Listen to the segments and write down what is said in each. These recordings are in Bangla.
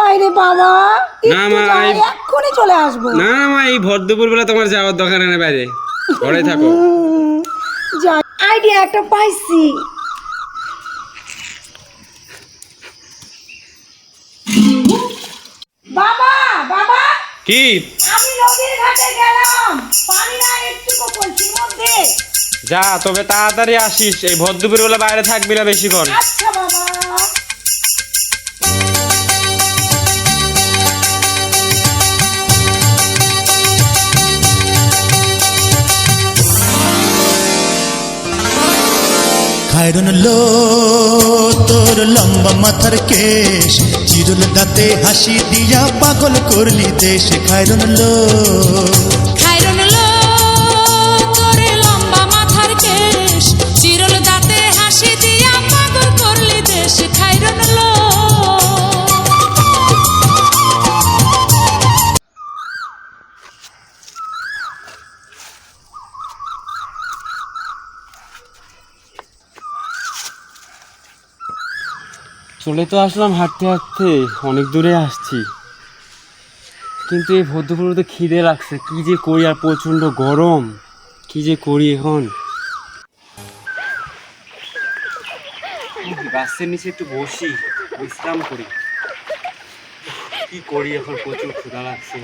বাইরে বাবা, না মা, এক্ষুনি চলে আসবো। না মা, এই ভর দুপুর বেলা তোমার যাওয়ার দরকার নেই, বাইরে ঘরে থাকো। যাই, আইডিয়া একটা পাইছি। বাবা বাবা, কি? আমি নদীর ঘাটে গেলাম, পানি না একটুকু কলসির মধ্যে। যা, তবে তাড়াতাড়ি আসিস, এই ভর দুপুর বেলা বাইরে থাকবি না বেশিক্ষণ। আচ্ছা বাবা। খায়রন লো তোর লম্বা মাথার কেশ, চিরুল দাঁতে হাসি দিয়া পাগল করলি দেশ। খায়রন লো তোর লম্বা মাথার কেশ, চিরল দাঁতে হাসি দিয়া পাগল করলি দেশ। খাইরন লো চলে তো আসলাম হাঁটতে হাঁটতে, অনেক দূরে আসছি, কিন্তু এই ভর দুপুরে তো খিদে লাগছে। কি যে করি, আর প্রচণ্ড গরম, কি যে করি এখন। গাছের নিচে একটু বসি, বিশ্রাম করি। কি করি এখন, প্রচুর ক্ষুধা লাগছে।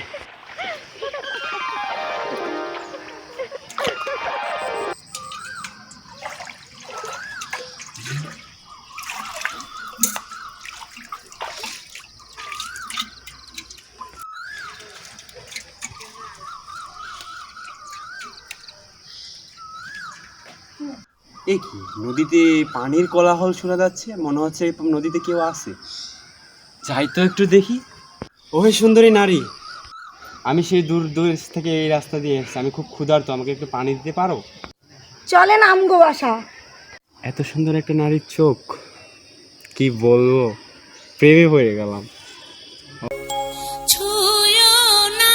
এ কি, নদীতে পানির কোলাহল শোনা যাচ্ছে, মনে হচ্ছে এই নদীতে কেউ আছে। যাই তো একটু দেখি। ওহে সুন্দরী নারী, আমি সেই দূর দূর থেকে এই রাস্তা দিয়ে এসেছি, আমি খুব ক্ষুধার্ত, আমাকে একটু পানি দিতে পারো? চলেন আমগো বাসা। এত সুন্দর একটা নারীর চোখ, কি বলবো, প্রেমে পড়ে গেলাম। ছুঁয়ো না